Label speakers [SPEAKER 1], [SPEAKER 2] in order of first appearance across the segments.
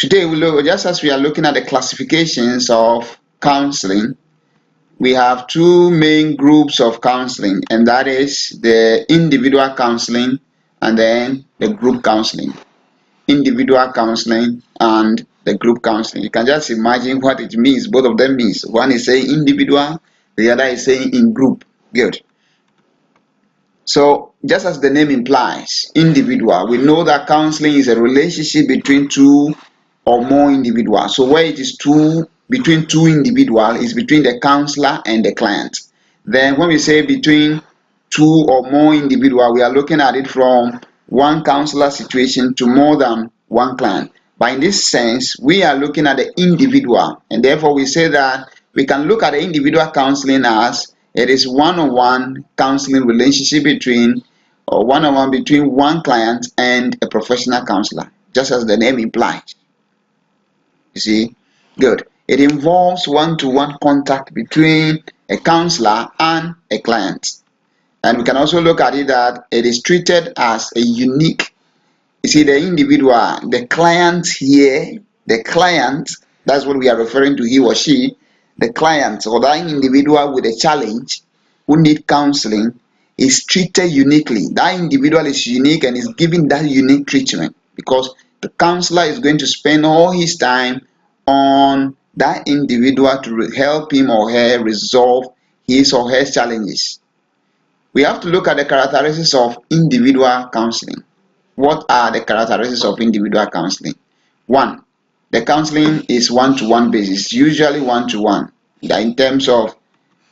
[SPEAKER 1] Today, we look, just as we are looking at the classifications of counseling, we have two main groups of counseling, and that is the individual counseling and then the group counseling. Individual counseling and the group counseling. You can just imagine what it means. Both of them means. One is saying individual, the other is saying in group. Good. So, just as the name implies, individual, we know that counseling is a relationship between two or more individuals. So, where it is between two individuals, is between the counselor and the client. Then, when we say between two or more individuals, we are looking at it from one counselor situation to more than one client. But in this sense, we are looking at the individual, and therefore we say that we can look at the individual counseling as it is one-on-one counseling relationship between one-on-one between one client and a professional counselor, just as the name implies. You see? Good. It involves one-to-one contact between a counselor and a client. And we can also look at it that it is treated as a unique, you see, the individual, the client here, the client, that's what we are referring to, he or she, the client or that individual with a challenge who need counseling is treated uniquely. That individual is unique and is given that unique treatment because the counselor is going to spend all his time on that individual to help him or her resolve his or her challenges. We have to look at the characteristics of individual counseling. What are the characteristics of individual counseling? One, the counseling is one-to-one basis, usually one-to-one. In terms of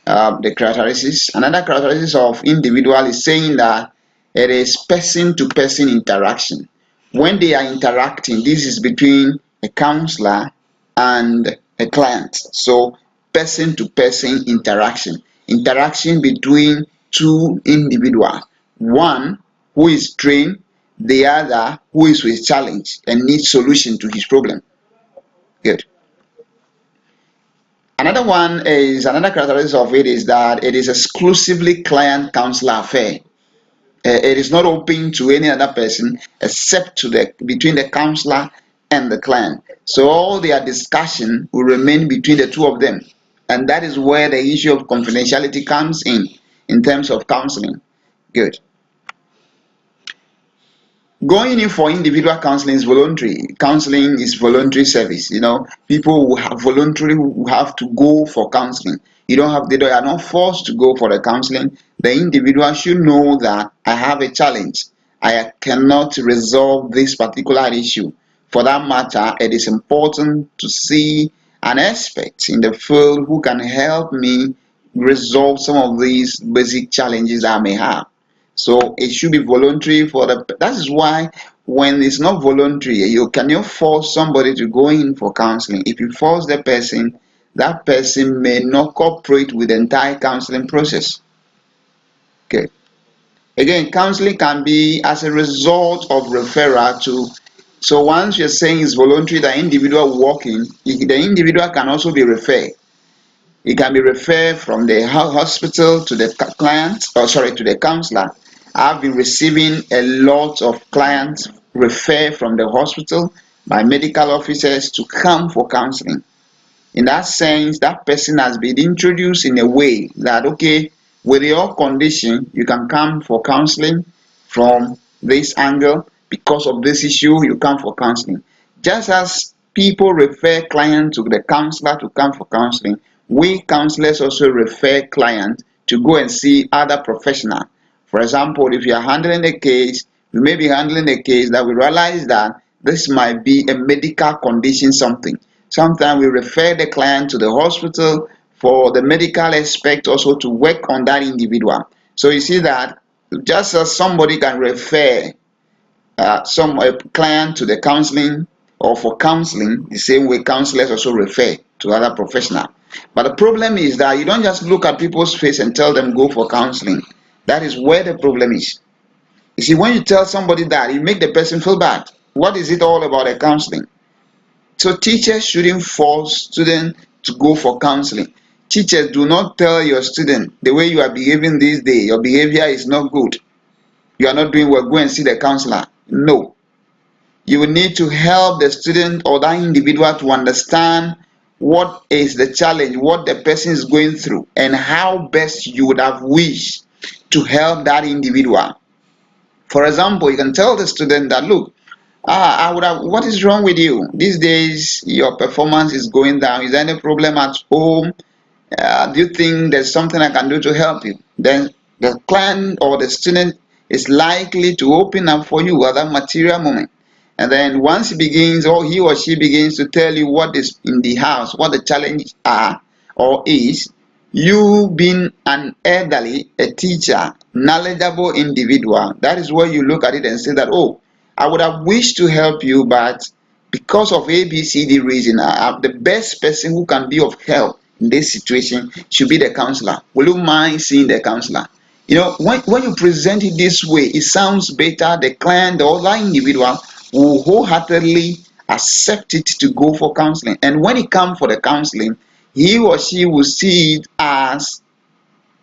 [SPEAKER 1] the characteristics, another characteristic of individual is saying that it is person-to-person interaction. When they are interacting, this is between a counselor and a client. So, person-to-person interaction between two individuals. One who is trained, the other who is with challenge and needs solution to his problem. Good. Another characteristic of it is that it is exclusively client counselor affair. It is not open to any other person except between the counselor and the client. So all their discussion will remain between the two of them, and that is where the issue of confidentiality comes in terms of counseling. Good. Going in for individual counseling is voluntary. Counseling is voluntary service. People who have voluntarily who have to go for counseling. They are not forced to go for the counseling. The individual should know that I have a challenge. I cannot resolve this particular issue. For that matter, it is important to see an expert in the field who can help me resolve some of these basic challenges I may have. So it should be voluntary that is why when it's not voluntary, you cannot force somebody to go in for counseling. If you force the person, that person may not cooperate with the entire counseling process. Okay. Again, counseling can be as a result of referral to. So once you're saying it's voluntary, the individual walking, the individual can also be referred. It can be referred from the hospital to the client, to the counselor. I've been receiving a lot of clients referred from the hospital by medical officers to come for counseling. In that sense, that person has been introduced in a way that, okay, with your condition, you can come for counseling from this angle. Because of this issue, you come for counseling. Just as people refer clients to the counselor to come for counseling, we counselors also refer clients to go and see other professionals. For example, if you are handling a case, you may be handling a case that we realize that this might be a medical condition, something. Sometimes we refer the client to the hospital for the medical expert also to work on that individual. So you see that just as somebody can refer a client to the counseling or for counseling, the same way counselors also refer to other professionals. But the problem is that you don't just look at people's face and tell them go for counseling. That is where the problem is. You see, when you tell somebody that, you make the person feel bad. What is it all about a counseling? So teachers shouldn't force students to go for counseling. Teachers, do not tell your student the way you are behaving this day, your behavior is not good. You are not doing well, go and see the counselor. No. You will need to help the student or that individual to understand what is the challenge, what the person is going through, and how best you would have wished to help that individual. For example, you can tell the student that, look, what is wrong with you? These days, your performance is going down. Is there any problem at home? Do you think there's something I can do to help you? Then the client or the student is likely to open up for you at that material moment. And then once he begins, or he or she begins to tell you what is in the house, what the challenges are or is, you being an elderly, a teacher, knowledgeable individual, that is where you look at it and say that, oh, I would have wished to help you, but because of ABCD reason, the best person who can be of help in this situation should be the counselor. Will you mind seeing the counselor? When you present it this way, it sounds better. The client, the other individual, will wholeheartedly accept it to go for counseling. And when it comes for the counseling, he or she will see it as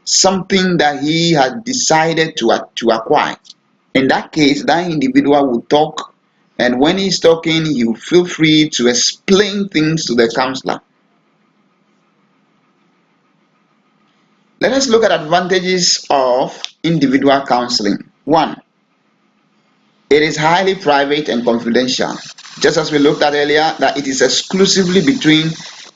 [SPEAKER 1] something that he had decided to acquire. In that case, that individual will talk, and when he's talking, you feel free to explain things to the counselor. Let us look at advantages of individual counseling. One, it is highly private and confidential. Just as we looked at earlier, that it is exclusively between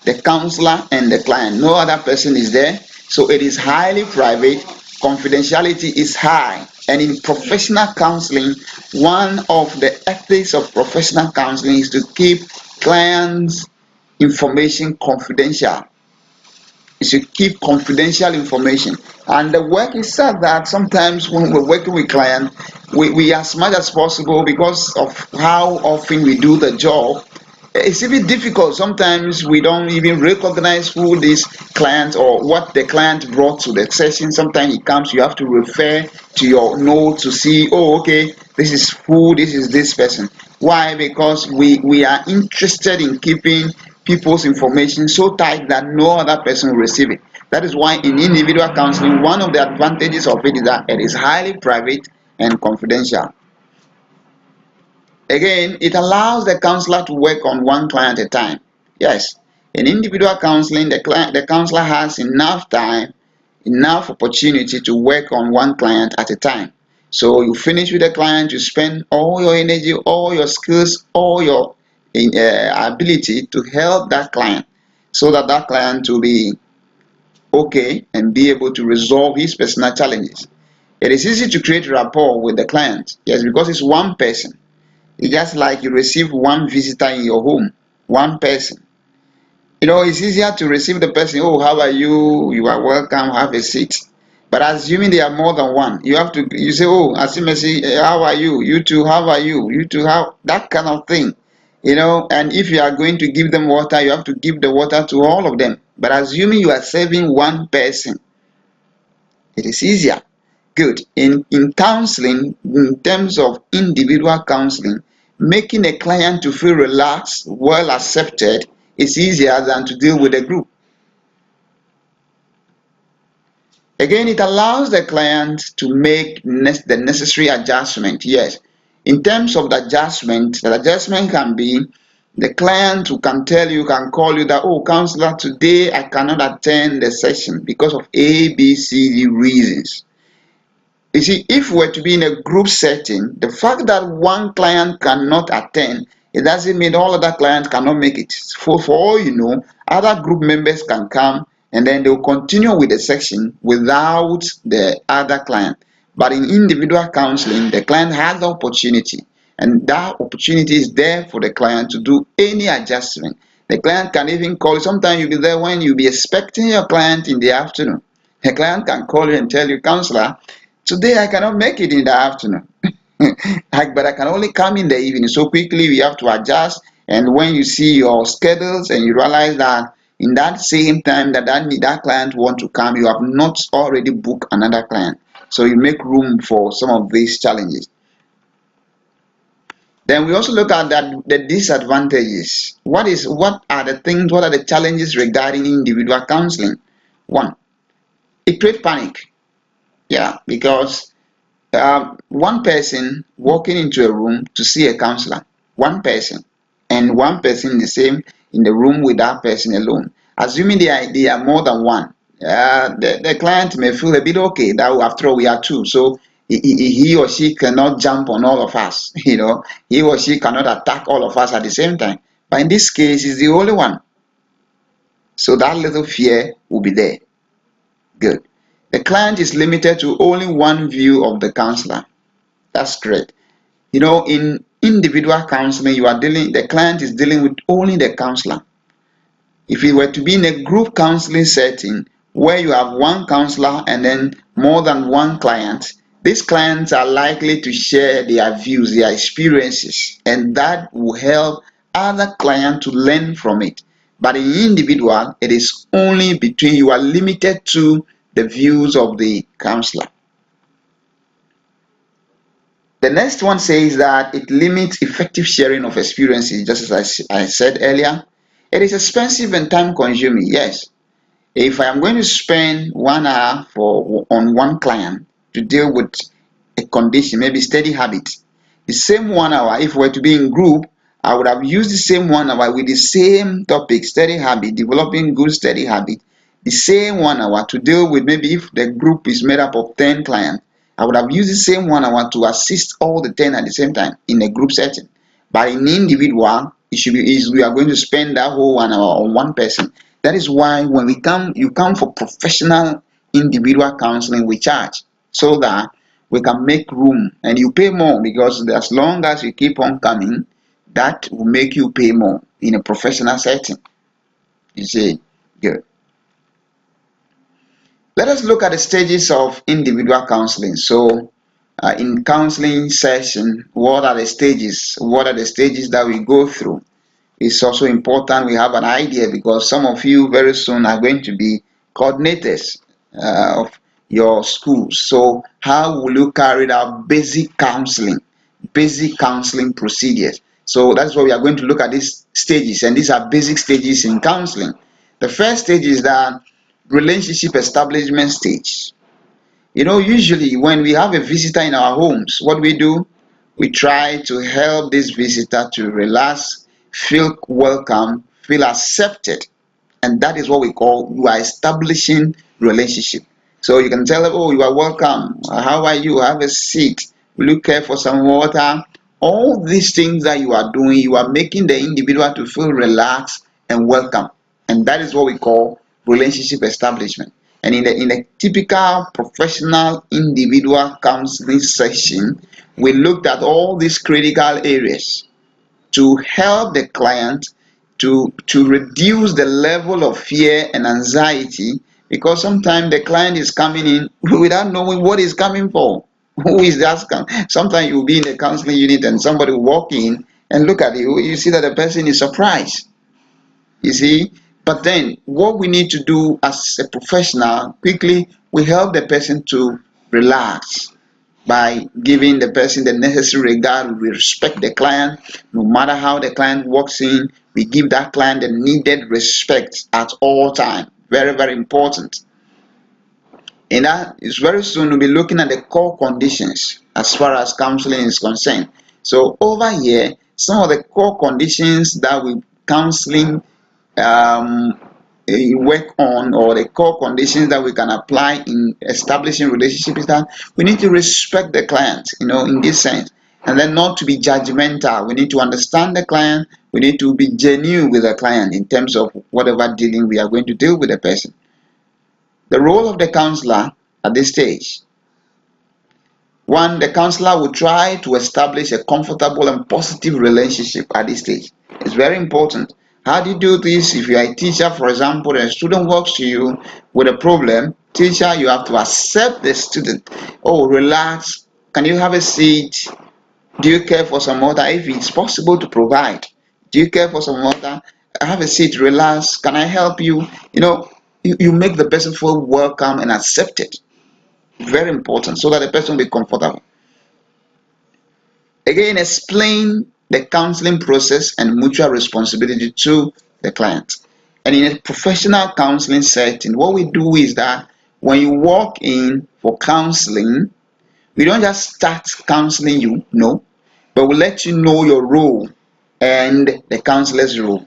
[SPEAKER 1] the counselor and the client. No other person is there. So it is highly private. Confidentiality is high. And in professional counseling, one of the ethics of professional counseling is to keep clients' information confidential. You should keep confidential information. And the work is such that sometimes when we're working with clients, we as much as possible, because of how often we do the job, it's even difficult. Sometimes we don't even recognize who this client or what the client brought to the session. Sometimes he comes, you have to refer to your note to see, oh, okay, this is this person. Why? Because we are interested in keeping people's information so tight that no other person will receive it. That is why in individual counseling, one of the advantages of it is that it is highly private and confidential. Again, it allows the counselor to work on one client at a time. Yes, in individual counseling, the counselor has enough time, enough opportunity to work on one client at a time. So you finish with the client, you spend all your energy, all your skills, all your ability to help that client, so that that client will be okay and be able to resolve his personal challenges. It is easy to create rapport with the client, yes, because it's one person. It's just like you receive one visitor in your home, one person. It's easier to receive the person, oh, how are you? You are welcome, have a seat. But assuming there are more than one, you say, oh, Asimesi, how are you? You too, how are you? You too, how? That kind of thing. And if you are going to give them water, you have to give the water to all of them. But assuming you are serving one person, it is easier. Good. In counseling, in terms of individual counseling, making a client to feel relaxed, well accepted, is easier than to deal with a group. Again, it allows the client to make the necessary adjustment. Yes. In terms of the adjustment can be the client who can tell you, can call you that, oh, counselor, today I cannot attend the session because of A, B, C, D reasons. You see, if we're to be in a group setting, the fact that one client cannot attend, it doesn't mean all other clients cannot make it. For all you know, other group members can come and then they'll continue with the section without the other client. But in individual counseling, the client has the opportunity, and that opportunity is there for the client to do any adjustment. The client can even call you. Sometimes you'll be there when you'll be expecting your client in the afternoon. The client can call you and tell you, counselor, today I cannot make it in the afternoon, but I can only come in the evening. So quickly we have to adjust. And when you see your schedules and you realize that in that same time that client want to come, you have not already booked another client. So you make room for some of these challenges. Then we also look at the disadvantages. What are the things? What are the challenges regarding individual counseling? One, it creates panic. Yeah, because one person walking into a room to see a counselor, one person, and one person in the same in the room with that person alone. Assuming they are more than one, the client may feel a bit okay that after all we are two, so he or she cannot jump on all of us. He or she cannot attack all of us at the same time. But in this case, he's the only one, so that little fear will be there. Good. The client is limited to only one view of the counselor. That's great. In individual counseling, the client is dealing with only the counselor. If it were to be in a group counseling setting where you have one counselor and then more than one client, these clients are likely to share their views, their experiences, and that will help other clients to learn from it. But in individual, it is only between you are limited to the views of the counselor. The next one says that it limits effective sharing of experiences, just as I said earlier. It is expensive and time consuming, yes. If I am going to spend 1 hour on one client to deal with a condition, maybe steady habit, the same 1 hour, if we were to be in group, I would have used the same 1 hour with the same topic, steady habit, developing good steady habit, the same 1 hour to deal with, maybe if the group is made up of 10 clients, I would have used the same 1 hour to assist all the 10 at the same time in a group setting. But in individual, we are going to spend that whole 1 hour on one person. That is why when you come for professional individual counseling, we charge so that we can make room, and you pay more because as long as you keep on coming, that will make you pay more in a professional setting. You see, good. Let us look at the stages of individual counseling. So, in counseling session, what are the stages? What are the stages that we go through? It's also important we have an idea because some of you very soon are going to be coordinators of your schools. So how will you carry out basic counseling procedures? So that's why we are going to look at these stages, and these are basic stages in counseling. The first stage is the relationship establishment stage. Usually when we have a visitor in our homes, what do? We try to help this visitor to relax, feel welcome, feel accepted. And that is what we call you are establishing relationship. So you can tell them, oh, you are welcome. How are you? Have a seat. Will you care for some water? All these things that you are doing, you are making the individual to feel relaxed and welcome. And that is what we call relationship establishment. And in a typical professional individual counseling session, we looked at all these critical areas to help the client to reduce the level of fear and anxiety, because sometimes the client is coming in without knowing what he's coming for. Who is that? Sometimes you'll be in a counseling unit and somebody will walk in and look at you see that the person is surprised. You see? But then what we need to do as a professional, quickly, we help the person to relax by giving the person the necessary regard. We respect the client. No matter how the client walks in, we give that client the needed respect at all times. Very, very important. And that is very soon we'll be looking at the core conditions as far as counseling is concerned. So over here, some of the core conditions that we counseling um, work on, or the core conditions that we can apply in establishing relationship, is that we need to respect the client, in this sense, and then not to be judgmental. We need to understand the client. We need to be genuine with the client in terms of whatever dealing we are going to deal with the person. The role of the counselor at this stage. One, the counselor will try to establish a comfortable and positive relationship at this stage. It's very important. How do you do this? If you are a teacher, for example, and a student walks to you with a problem, teacher, you have to accept the student. Oh, relax. Can you have a seat? Do you care for some water? If it's possible to provide. Do you care for some water? Have a seat, relax. Can I help you? You make the person feel welcome and accepted. Very important, so that the person will be comfortable. Again, explain the counseling process and mutual responsibility to the client. And in a professional counseling setting, what we do is that when you walk in for counseling, we don't just start counseling you, no, but we let you know your role. and the counselor's role.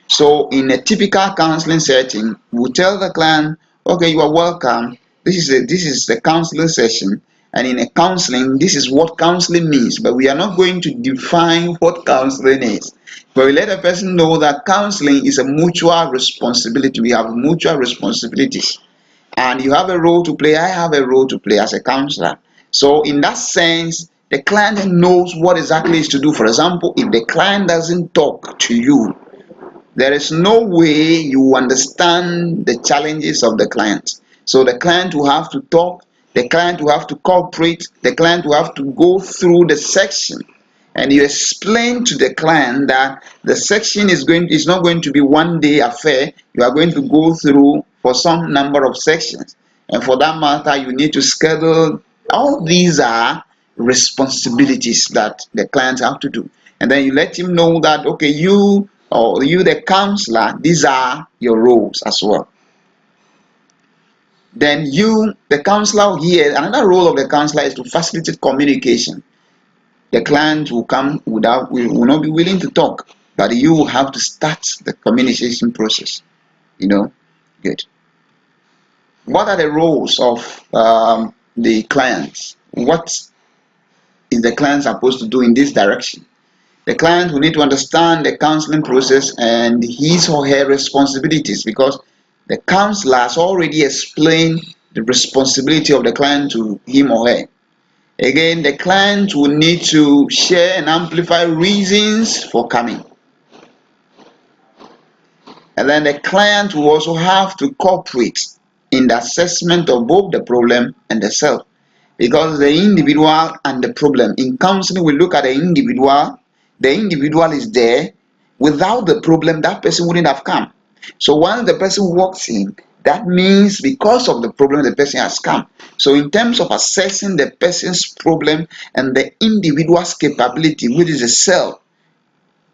[SPEAKER 1] So in a typical counseling setting, we tell the client, okay, you are welcome. This is the counseling session, and in a counseling, this is what counseling means. But we are not going to define what counseling is. But we let a person know that counseling is a mutual responsibility. We have mutual responsibilities, and you have a role to play. I have a role to play as a counselor. So in that sense, the client knows what exactly is to do. For example, if the client doesn't talk to you, there is no way you understand the challenges of the client. So the client will have to talk, the client will have to cooperate, the client will have to go through the section. And you explain to the client that the section is not going to be one day affair. You are going to go through for some number of sections. And for that matter, you need to schedule. All these are responsibilities that the clients have to do. And then you let him know that, okay, you or you, the counselor, these are your roles as well. Then you, the counselor here, another role of the counselor is to facilitate communication. The client will come without, will not be willing to talk, but you will have to start the communication process. Good. What are the roles of the clients? What is the client supposed to do in this direction? The client will need to understand the counseling process and his or her responsibilities, because the counselor has already explained the responsibility of the client to him or her. Again, the client will need to share and amplify reasons for coming. And then the client will also have to cooperate in the assessment of both the problem and the self. Because the individual and the problem. In counseling, we look at the individual. The individual is there. Without the problem, that person wouldn't have come. So once the person walks in, that means because of the problem, the person has come. So in terms of assessing the person's problem and the individual's capability, which is the self,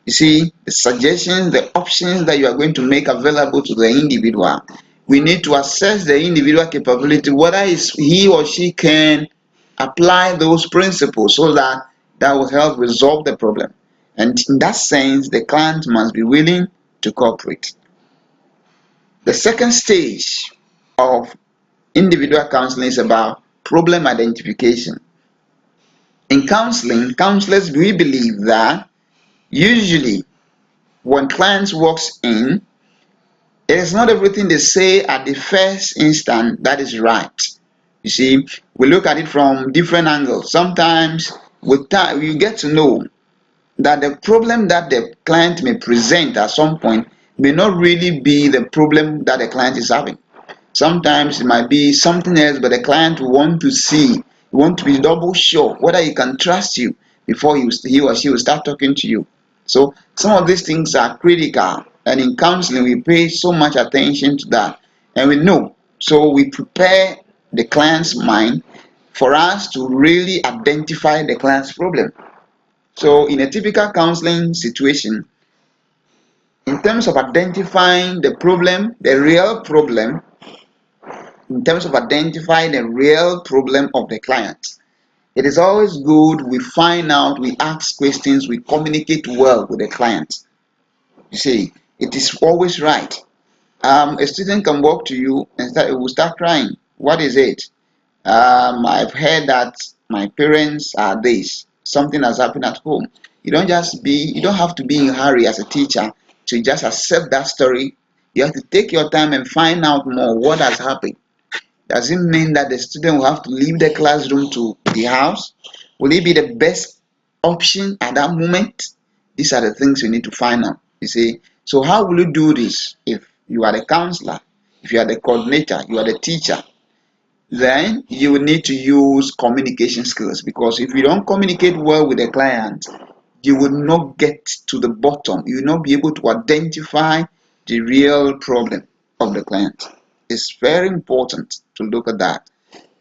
[SPEAKER 1] you see, the suggestions, the options that you are going to make available to the individual, we need to assess the individual capability, whether he or she can apply those principles, so that will help resolve the problem. And in that sense, the client must be willing to cooperate. The second stage of individual counseling is about problem identification. In counseling, counselors, we believe that usually when clients walks in, it is not everything they say at the first instant that is right. You see, we look at it from different angles. Sometimes with time, you get to know that the problem that the client may present at some point may not really be the problem that the client is having. Sometimes it might be something else, but the client will want to see, want to be double sure whether he can trust you before he or she will start talking to you. So some of these things are critical, and in counseling we pay so much attention to that, and we know. So we prepare the client's mind for us to really identify the client's problem. So in a typical counseling situation, in terms of identifying the problem, the real problem, in terms of identifying the real problem of the client, it is always good we find out, we ask questions, we communicate well with the client. You see, it is always right. A student can walk to you and will start crying. What is it? I've heard that my parents are this. Something has happened at home. You don't have to be in a hurry as a teacher to just accept that story. You have to take your time and find out more what has happened. Does it mean that the student will have to leave the classroom to the house? Will it be the best option at that moment? These are the things you need to find out. You see, so how will you do this? If you are the counselor, if you are the coordinator, you are the teacher, then you will need to use communication skills, because if you don't communicate well with the client, you will not get to the bottom. You will not be able to identify the real problem of the client. It's very important to look at that.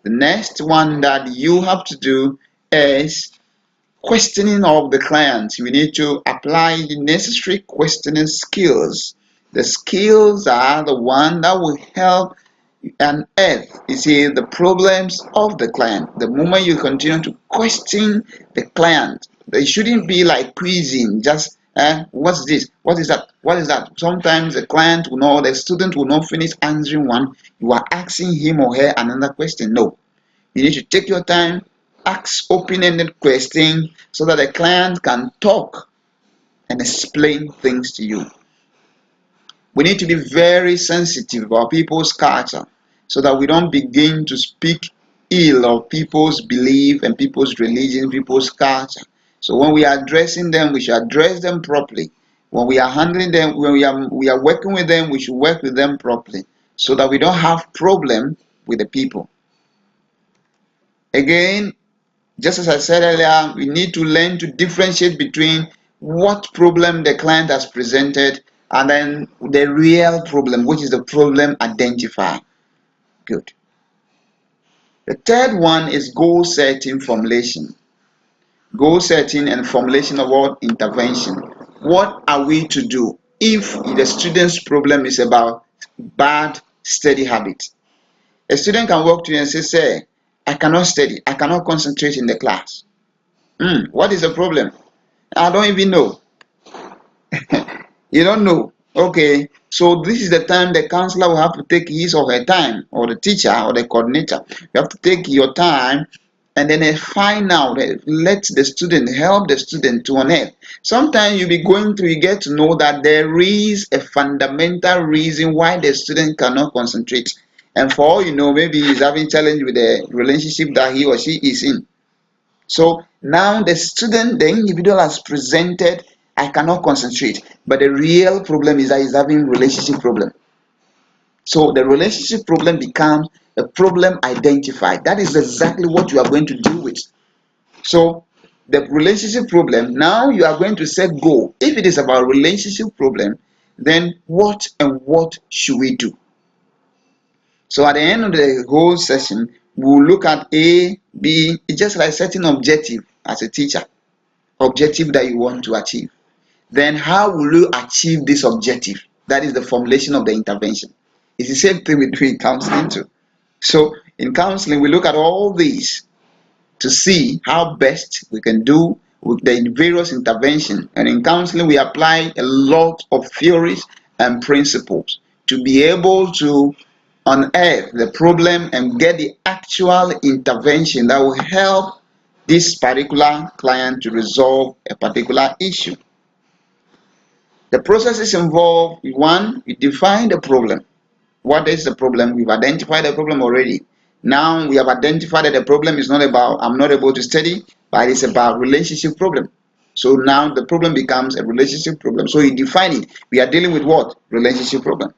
[SPEAKER 1] The next one that you have to do is questioning of the client. We need to apply the necessary questioning skills. The skills are the one that will help unearth, you see, the problems of the client. The moment you continue to question the client, they shouldn't be like quizzing, just What's this? What is that? What is that? Sometimes the client will not, the student will not finish answering one. You are asking him or her another question. No. You need to take your time, ask open-ended questions so that the client can talk and explain things to you. We need to be very sensitive about people's culture so that we don't begin to speak ill of people's belief and people's religion, people's culture. So when we are addressing them, we should address them properly. When we are handling them, when we are working with them, we should work with them properly so that we don't have problem with the people. Again, just as I said earlier, we need to learn to differentiate between what problem the client has presented and then the real problem, which is the problem identified. Good. The third one is goal setting formulation. Goal setting and formulation of what intervention. What are we to do if the student's problem is about bad study habits? A student can walk to you and say, I cannot study, I cannot concentrate in the class. What is the problem? I don't even know. You don't know. Okay, so this is the time the counselor will have to take his or her time, or the teacher or the coordinator. You have to take your time and then find out, let the student, help the student to unearth. Sometimes you'll be going through, you get to know that there is a fundamental reason why the student cannot concentrate. And for all you know, maybe he's having challenge with the relationship that he or she is in. So now the student, the individual has presented, I cannot concentrate. But the real problem is that he's having relationship problem. So the relationship problem becomes a problem identified. That is exactly what you are going to deal with. So the relationship problem, now you are going to set goal. If it is about relationship problem, then what and what should we do? So at the end of the whole session, we'll look at A, B. It's just like setting objective as a teacher, objective that you want to achieve. Then how will you achieve this objective? That is the formulation of the intervention. It's the same thing with counseling too. So in counseling, we look at all these to see how best we can do with the various interventions. And in counseling, we apply a lot of theories and principles to be able to unearth the problem and get the actual intervention that will help this particular client to resolve a particular issue. The processes involved: one, we define the problem. What is the problem? We've identified the problem already. Now we have identified that the problem is not about I'm not able to study, but it's about relationship problem. So now the problem becomes a relationship problem. So you define it. We are dealing with what? Relationship problem.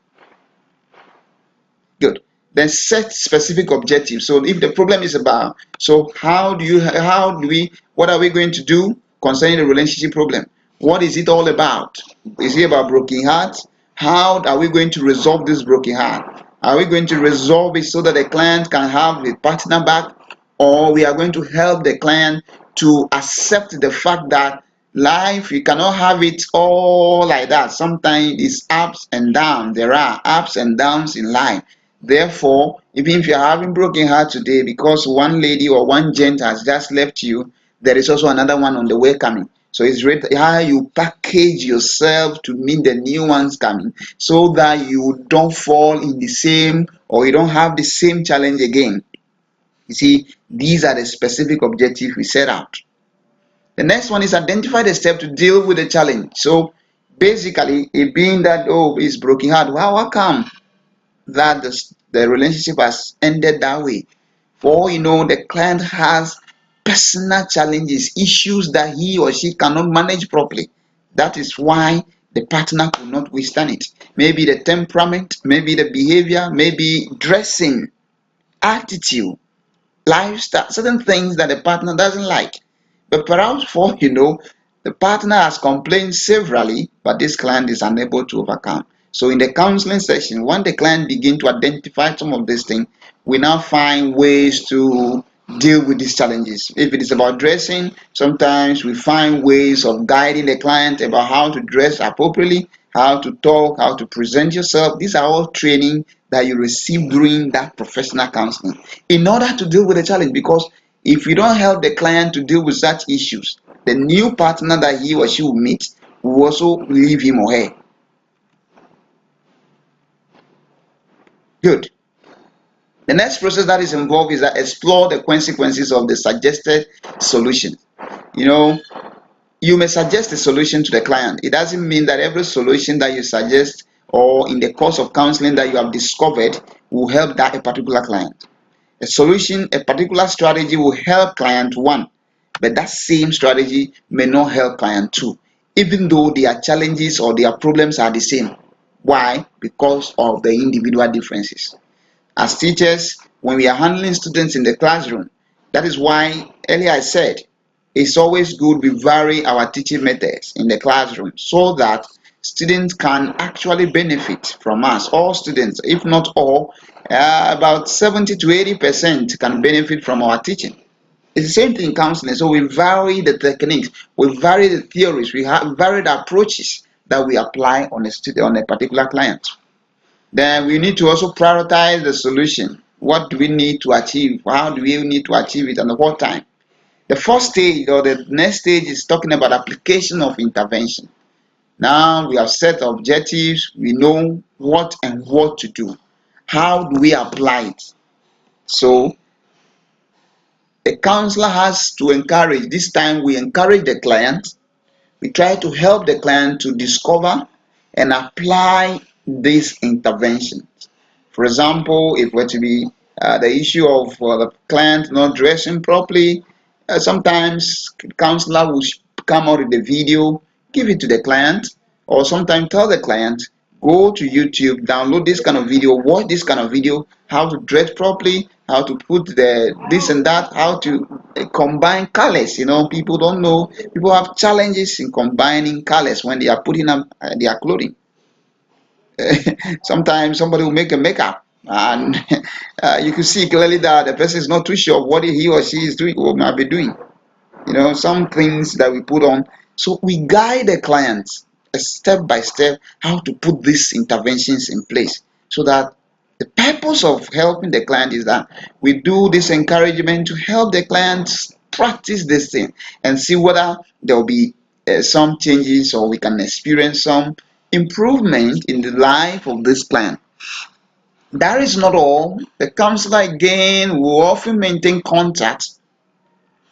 [SPEAKER 1] Good. Then set specific objectives. So if the problem is about, so how do we, what are we going to do concerning the relationship problem? What is it all about? Is it about broken hearts? How are we going to resolve this broken heart? Are we going to resolve it so that the client can have the partner back, or we are going to help the client to accept the fact that life, you cannot have it all like that. Sometimes it's ups and downs. There are ups and downs in life. Therefore, even if you're having broken heart today because one lady or one gent has just left you, there is also another one on the way coming. So it's how you package yourself to meet the new ones coming so that you don't fall in the same, or you don't have the same challenge again. You see, these are the specific objectives we set out. The next one is identify the step to deal with the challenge. So basically, it being that, oh, it's broken heart. Well, how come that the relationship has ended that way? For all you know, the client has personal challenges, issues that he or she cannot manage properly. That is why the partner could not withstand it. Maybe the temperament, maybe the behavior, maybe dressing, attitude, lifestyle, certain things that the partner doesn't like. But perhaps for you know, the partner has complained severally, but this client is unable to overcome. So in the counseling session, when the client begin to identify some of these things, we now find ways to deal with these challenges. If it is about dressing, sometimes we find ways of guiding the client about how to dress appropriately, how to talk, how to present yourself. These are all training that you receive during that professional counseling in order to deal with the challenge. Because if you don't help the client to deal with such issues, the new partner that he or she will meet we will also leave him or her. Good. The next process that is involved is that explore the consequences of the suggested solution. You know, you may suggest a solution to the client. It doesn't mean that every solution that you suggest or in the course of counseling that you have discovered will help that a particular client. A solution, a particular strategy will help client one, but that same strategy may not help client two, even though their challenges or their problems are the same. Why? Because of the individual differences. As teachers, when we are handling students in the classroom, that is why earlier I said it's always good we vary our teaching methods in the classroom so that students can actually benefit from us. All students, if not all, about 70 to 80% can benefit from our teaching. It's the same thing in counseling. So we vary the techniques, we vary the theories, we have varied approaches that we apply on a student, on a particular client. Then we need to also prioritize the solution. What do we need to achieve? How do we need to achieve it and at what time? The first stage or the next stage is talking about application of intervention. Now we have set objectives, we know what and what to do. How do we apply it? So a counselor has to encourage, this time we encourage the client, we try to help the client to discover and apply this intervention. For example, if we're to be the issue of the client not dressing properly, sometimes counselor will come out with the video, give it to the client, or sometimes tell the client, go to YouTube, download this kind of video, watch this kind of video, how to dress properly, how to put the this and that, how to combine colors. You know, people don't know. People have challenges in combining colors when they are putting up their clothing. Sometimes somebody will make a makeup and you can see clearly that the person is not too sure what he or she is doing or might be doing. You know, some things that we put on. So we guide the clients step by step how to put these interventions in place so that the purpose of helping the client is that we do this encouragement to help the clients practice this thing and see whether there will be some changes or we can experience some improvement in the life of this client. That is not all. The counselor again will often maintain contact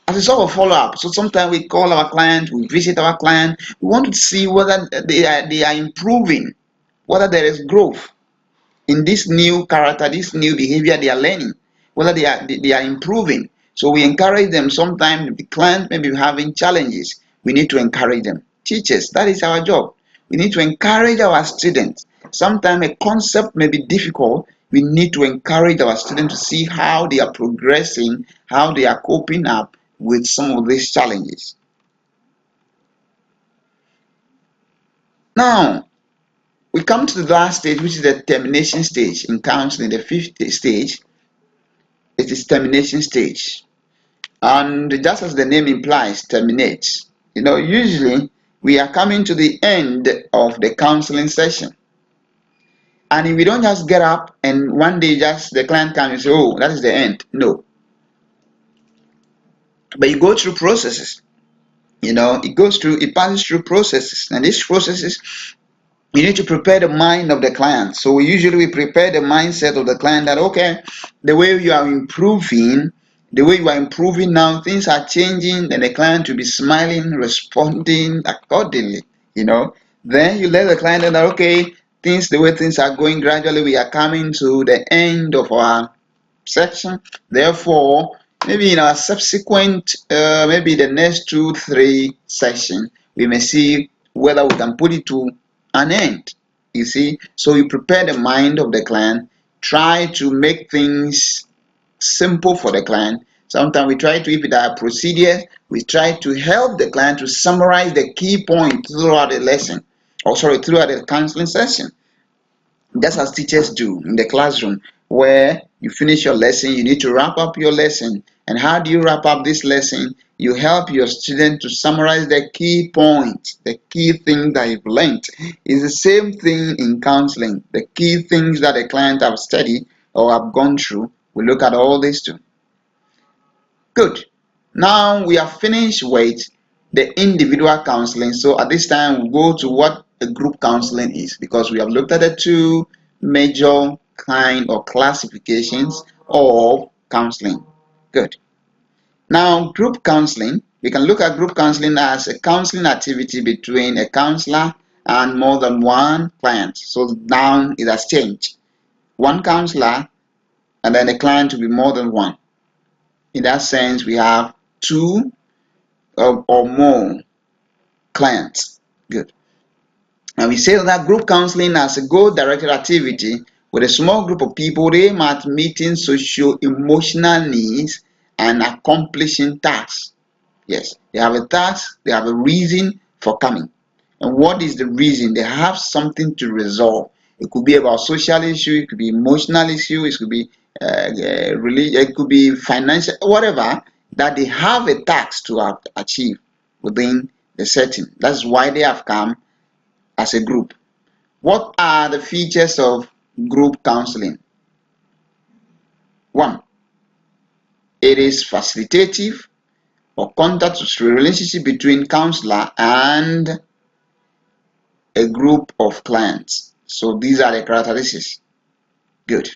[SPEAKER 1] as a sort of follow-up. So sometimes we call our client, we visit our client, we want to see whether they are improving, whether there is growth in this new character, this new behavior they are learning, whether they are improving. So we encourage them. Sometimes the client may be having challenges. We need to encourage them. Teachers, that is our job. We need to encourage our students. Sometimes a concept may be difficult. We need to encourage our students to see how they are progressing, how they are coping up with some of these challenges. Now, we come to the last stage, which is the termination stage in counseling, the fifth stage. It is termination stage. And just as the name implies, terminates. You know, usually we are coming to the end of the counseling session. And if we don't just get up and one day just the client comes and say, oh, that is the end. No. But you go through processes. You know, it passes through processes. And these processes, you need to prepare the mind of the client. So we prepare the mindset of the client that, okay, the way you are improving, now, things are changing, and the client will be smiling, responding accordingly. You know, then you let the client know that, okay, the way things are going, gradually we are coming to the end of our section. Therefore, maybe in our subsequent, maybe the next 2-3 sessions, we may see whether we can put it to an end. You see, so you prepare the mind of the client, try to make things simple for the client. Sometimes we try to, if it are procedures, we try to help the client to summarize the key points throughout the lesson, throughout the counseling session. Just as teachers do in the classroom, where you finish your lesson, you need to wrap up your lesson. And how do you wrap up this lesson? You help your student to summarize the key points, the key things that you've learned. It's the same thing in counseling. The key things that a client have studied or have gone through, we look at all this too. Good. Now we are finished with the individual counseling. So at this time, we'll go to what a group counseling is, because we have looked at the two major kind or classifications of counseling. Good. Now, group counseling, we can look at group counseling as a counseling activity between a counselor and more than one client. So now it has changed. One counselor and then a client to be more than one. In that sense, we have two or more clients. Good. And we say that group counseling as a goal-directed activity with a small group of people aim at meeting socio-emotional needs and accomplishing tasks. Yes, they have a task, they have a reason for coming. And what is the reason? They have something to resolve. It could be about social issue, it could be emotional issue, it could be religion, it could be financial, whatever, that they have a task to achieve within the setting. That's why they have come as a group. What are the features of group counseling? One, it is facilitative or contact relationship between counselor and a group of clients. So these are the characteristics. Good.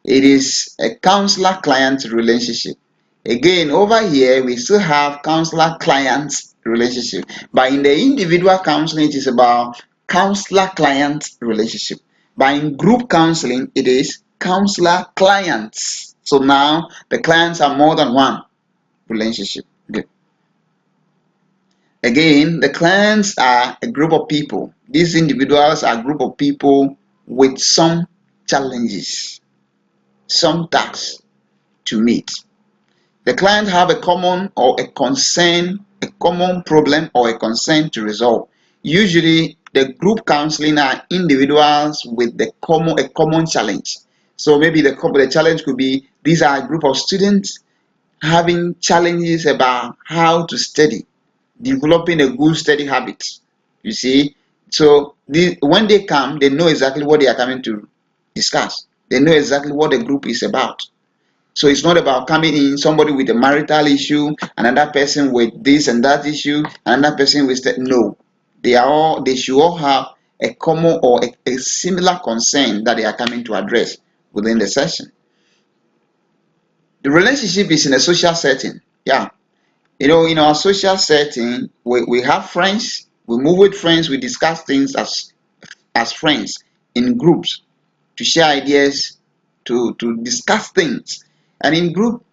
[SPEAKER 1] It is a counselor-client relationship. Again, over here, we still have counselor-client relationship. But in the individual counseling, it is about counselor-client relationship. But in group counseling, it is counselor-clients. So now the clients are more than one relationship. Good. Again, the clients are a group of people. These individuals are a group of people with some challenges, some tasks to meet. The client have a common or a concern, a common problem or a concern to resolve. Usually, the group counseling are individuals with a common challenge. So maybe the challenge could be these are a group of students having challenges about how to study, developing a good study habit. You see, so when they come, they know exactly what they are coming to discuss. They know exactly what the group is about. So it's not about coming in somebody with a marital issue, another person with this and that issue, another person with that. No, they should all have a common or a similar concern that they are coming to address within the session. The relationship is in a social setting. Yeah. In our social setting, we have friends, we move with friends, we discuss things as friends in groups to share ideas, to discuss things. And in group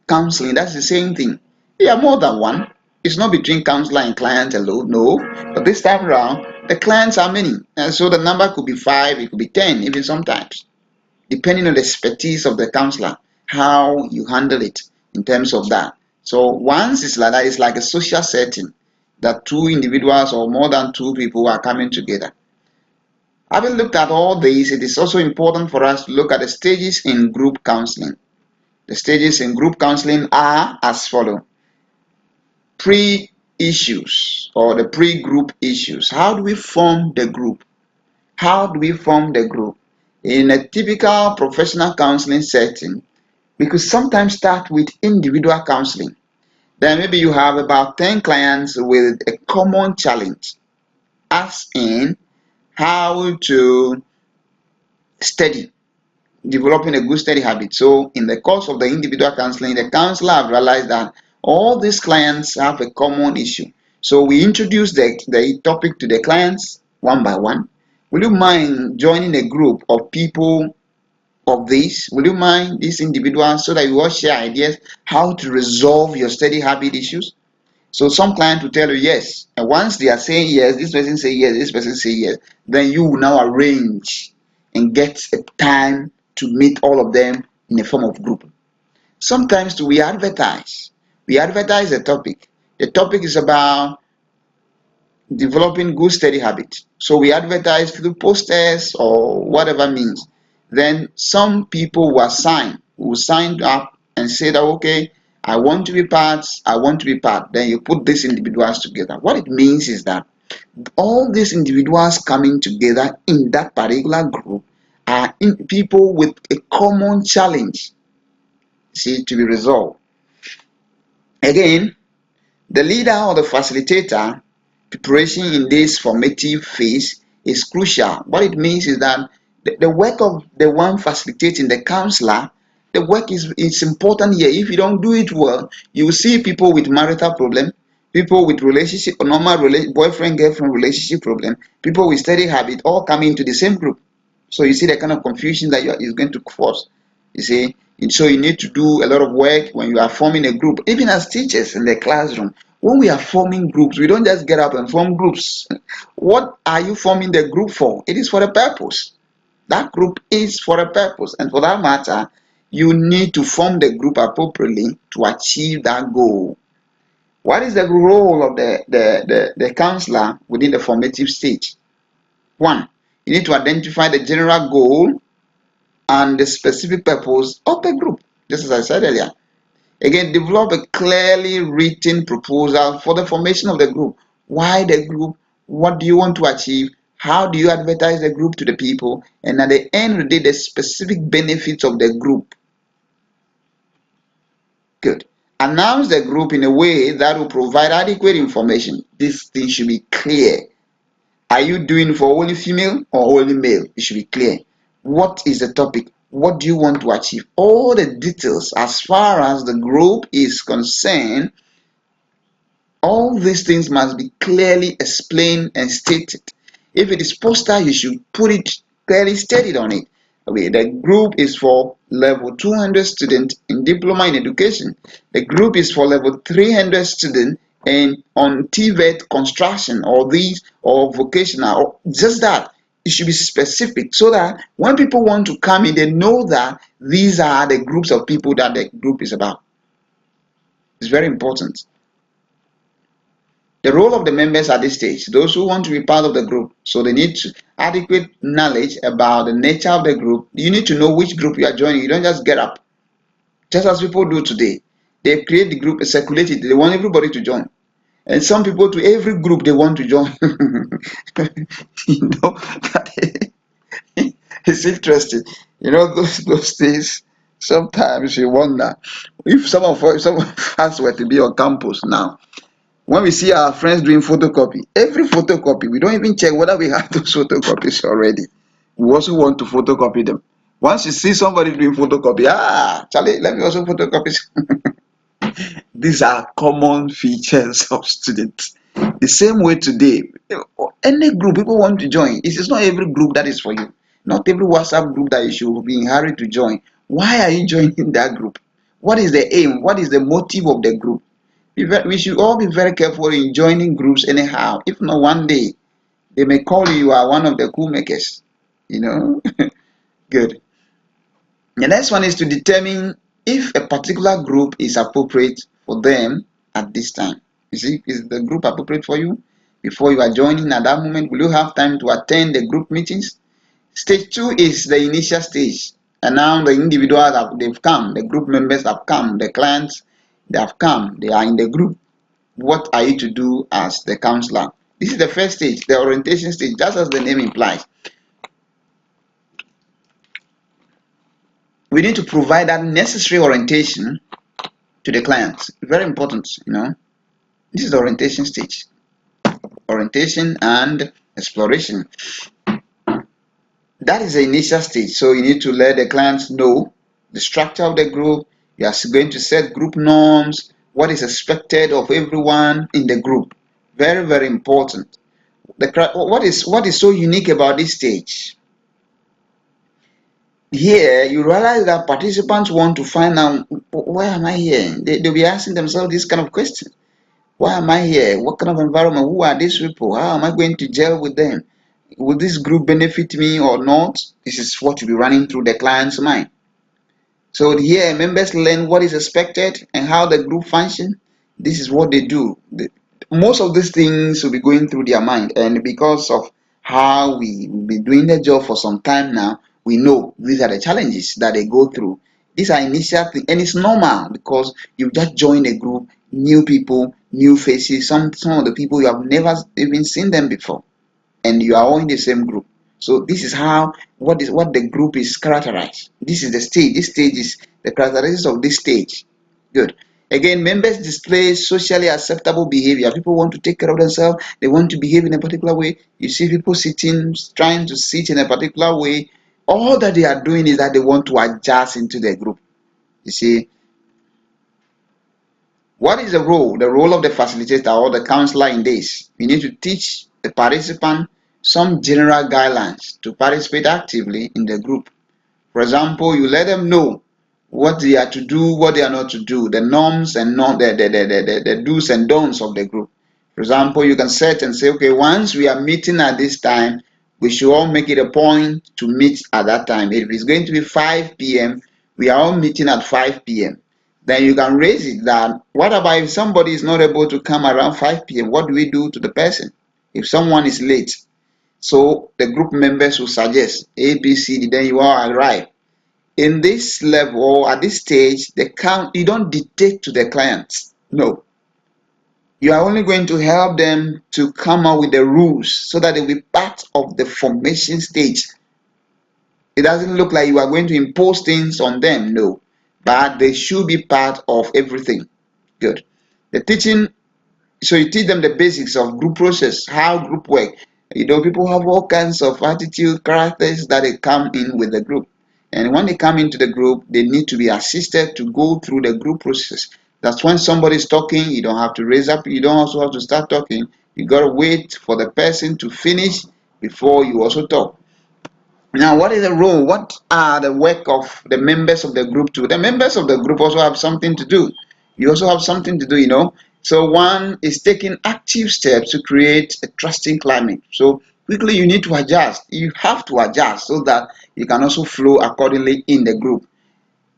[SPEAKER 1] counseling, that's the same thing. We are more than one. It's not between counselor and client alone, no. But this time around, the clients are many. And so the number could be 5, it could be 10, even sometimes, depending on the expertise of the counselor, how you handle it in terms of that. So once it's like that, it's like a social setting that two individuals or more than two people are coming together. Having looked at all this, it is also important for us to look at the stages in group counseling. The stages in group counseling are as follows. Pre-issues or the pre-group issues. How do we form the group? How do we form the group? In a typical professional counseling setting, we could sometimes start with individual counseling. Then maybe you have about 10 clients with a common challenge, as in how to study, developing a good study habit. So in the course of the individual counseling, the counselor have realized that all these clients have a common issue. So we introduce the topic to the clients one by one. Will you mind joining a group of people of this? Will you mind these individuals so that you all share ideas how to resolve your study habit issues? So some client will tell you yes. And once they are saying yes, this person say yes, this person say yes, then you will now arrange and get a time to meet all of them in a form of group. Sometimes we advertise. We advertise a topic. The topic is about developing good study habits. So we advertise through posters or whatever means. Then some people will sign up and say that, okay, I want to be part, I want to be part. Then you put these individuals together. What it means is that all these individuals coming together in that particular group are people with a common challenge, see, to be resolved. Again, The leader or the facilitator preparation in this formative phase is crucial. What it means is that the work of the one facilitating, the counselor, the work is important here. If you don't do it well, you will see people with marital problem, people with relationship, normal boyfriend girlfriend relationship problem, people with steady habit, all coming into the same group. So you see the kind of confusion that is going to cause. You see, and so you need to do a lot of work when you are forming a group. Even as teachers in the classroom, when we are forming groups, we don't just get up and form groups. What are you forming the group for? It is for a purpose. That group is for a purpose, and for that matter, you need to form the group appropriately to achieve that goal. What is the role of the counselor within the formative stage? One, you need to identify the general goal and the specific purpose of the group, just as I said earlier. Again, develop a clearly written proposal for the formation of the group. Why the group? What do you want to achieve? How do you advertise the group to the people? And at the end of the day, the specific benefits of the group. Good. Announce the group in a way that will provide adequate information. This thing should be clear. Are you doing for only female or only male? It should be clear. What is the topic? What do you want to achieve? All the details as far as the group is concerned, all these things must be clearly explained and stated. If it is poster, you should put it clearly stated on it. Okay, the group is for level 200 students in diploma in education. The group is for level 300 students and on TVET construction or these or vocational or just that. It should be specific so that when people want to come in, they know that these are the groups of people that the group is about. It's very important. The role of the members at this stage, those who want to be part of the group, so they need adequate knowledge about the nature of the group. You need to know which group you are joining. You don't just get up, just as people do today. They create the group, circulate it. They want everybody to join. And some people, to every group they want to join. You know, it's interesting. You know, those days, sometimes you wonder if some of us were to be on campus now. When we see our friends doing photocopy, every photocopy, we don't even check whether we have those photocopies already. We also want to photocopy them. Once you see somebody doing photocopy, Charlie, let me also photocopy. These are common features of students. The same way today, any group people want to join, it is not every group that is for you. Not every WhatsApp group that you should be in a hurry to join. Why are you joining that group? What is the aim? What is the motive of the group? We should all be very careful in joining groups anyhow. If not, one day they may call you are one of the cool makers. You know, good. The next one is to determine if a particular group is appropriate for them at this time. You see, is the group appropriate for you? Before you are joining at that moment, will you have time to attend the group meetings? Stage 2 is the initial stage. And now the individuals they've come, the group members have come, the clients they have come, they are in the group. What are you to do as the counselor? This is the first stage, the orientation stage, just as the name implies. We need to provide that necessary orientation to the clients. Very important, you know. This is the orientation stage. Orientation and exploration. That is the initial stage. So you need to let the clients know the structure of the group. You are going to set group norms, what is expected of everyone in the group. Very, very important. What is so unique about this stage? Here, you realize that participants want to find out, why am I here? They'll be asking themselves this kind of question. Why am I here? What kind of environment? Who are these people? How am I going to gel with them? Will this group benefit me or not? This is what will be running through the client's mind. So here, members learn what is expected and how the group function. This is what they do. Most of these things will be going through their mind, and because of how we will be doing the job for some time now, we know these are the challenges that they go through. These are initial things, and it's normal because you just joined a group, new people, new faces. Some of the people you have never even seen them before, and you are all in the same group. So this is how what the group is characterized. This is the stage. This stage is the characteristics of this stage. Good. Again, members display socially acceptable behavior. People want to take care of themselves, they want to behave in a particular way. You see people sitting, trying to sit in a particular way. All that they are doing is that they want to adjust into the group. You see, what is the role? The role of the facilitator or the counselor in this? You need to teach the participant some general guidelines to participate actively in the group. For example, you let them know what they are to do, what they are not to do, the norms and not the do's and don'ts of the group. For example, you can set and say, okay, once we are meeting at this time, we should all make it a point to meet at that time. If it's going to be 5 p.m., we are all meeting at 5 p.m. Then you can raise it that what about if somebody is not able to come around 5 p.m.? What do we do to the person? If someone is late, so the group members will suggest A, B, C, D, then you all arrive. In this level or at this stage, you don't dictate to the clients. No. You are only going to help them to come up with the rules so that they will be part of the formation stage. It doesn't look like you are going to impose things on them, no. But they should be part of everything. Good. The teaching, so you teach them the basics of group process, how group work. People have all kinds of attitude, characters that they come in with the group. And when they come into the group, they need to be assisted to go through the group process. That's when somebody is talking, you don't have to raise up, you don't also have to start talking. You got to wait for the person to finish before you also talk. Now, what is the role? What are the work of the members of the group too? The members of the group also have something to do. You also have something to do. So one is taking active steps to create a trusting climate. So quickly you need to adjust. You have to adjust so that you can also flow accordingly in the group.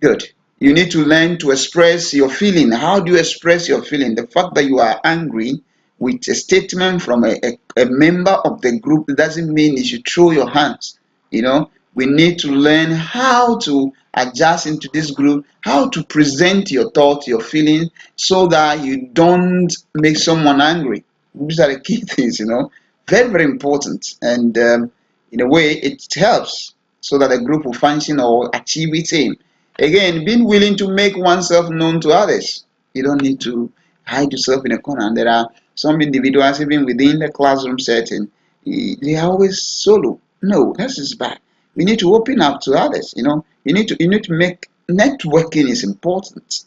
[SPEAKER 1] Good. You need to learn to express your feeling. How do you express your feeling? The fact that you are angry with a statement from a member of the group doesn't mean you should throw your hands. We need to learn how to adjust into this group, how to present your thoughts, your feelings, so that you don't make someone angry. These are the key things. Very, very important. And in a way, it helps so that the group will function or achieve its aim. Again, being willing to make oneself known to others. You don't need to hide yourself in a corner. And there are some individuals, even within the classroom setting, they are always solo. No, this is bad. We need to open up to others. You need to make networking is important.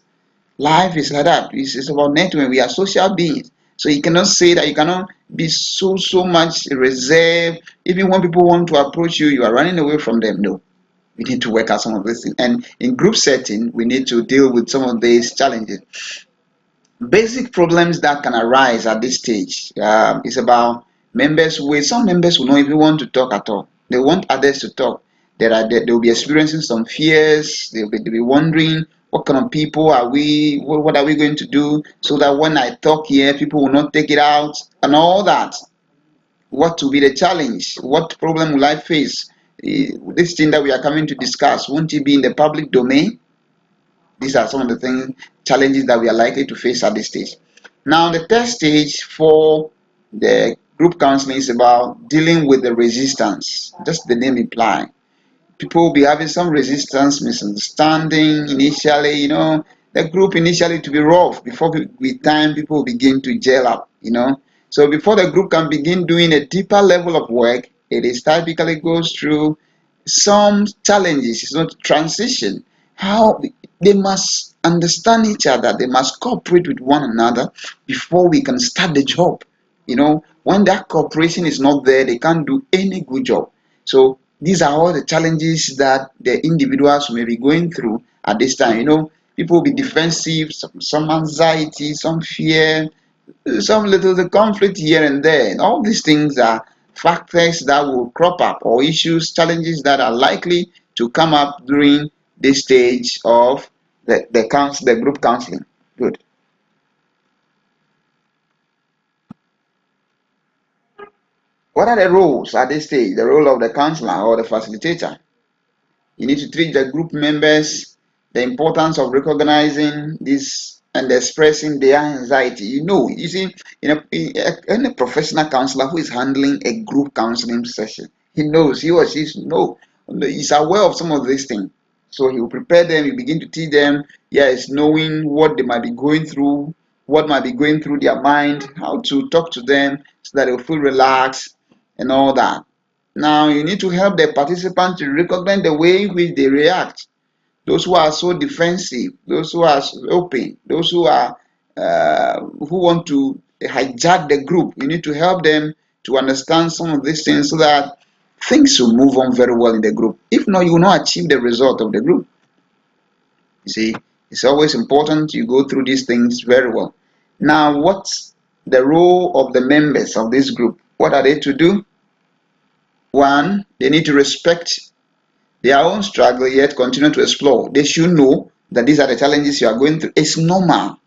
[SPEAKER 1] Life is like that. It's about networking. We are social beings. So you cannot say that you cannot be so much reserved. Even when people want to approach you, you are running away from them. No, we need to work out some of these things. And in group setting, we need to deal with some of these challenges. Basic problems that can arise at this stage is about some members will not even want to talk at all. They want others to talk. They will be experiencing some fears. They'll be wondering what kind of people are we, what are we going to do so that when I talk here, people will not take it out and all that. What will be the challenge? What problem will I face? This thing that we are coming to discuss, won't it be in the public domain? These are some of the challenges that we are likely to face at this stage. Now, the third stage for the group counseling is about dealing with the resistance. Just the name implies. People will be having some resistance, misunderstanding initially. The group initially to be rough. Before with time, people will begin to gel up. So before the group can begin doing a deeper level of work, it is typically goes through some challenges. It's not transition. How they must understand each other, they must cooperate with one another before we can start the job. When that cooperation is not there, they can't do any good job. So these are all the challenges that the individuals may be going through at this time. People will be defensive, some anxiety, some fear, some little the conflict here and there. And all these things are factors that will crop up or issues, challenges that are likely to come up during this stage of the group counseling. Good. What are the roles at this stage? The role of the counselor or the facilitator. You need to treat the group members, the importance of recognizing this and expressing their anxiety. You see, in a professional counselor who is handling a group counseling session, he or she he's aware of some of these things. So he will prepare them, he begin to teach them, yes, knowing what they might be going through, what might be going through their mind, how to talk to them so that they'll feel relaxed and all that. Now you need to help the participants to recognize the way in which they react. Those who are so defensive, those who are open, those who are who want to hijack the group. You need to help them to understand some of these things so that things will move on very well in the group. If not, you will not achieve the result of the group. You see, it's always important you go through these things very well. Now, what's the role of the members of this group? What are they to do? One, they need to respect their own struggle, yet continue to explore. They should know that these are the challenges you are going through. It's normal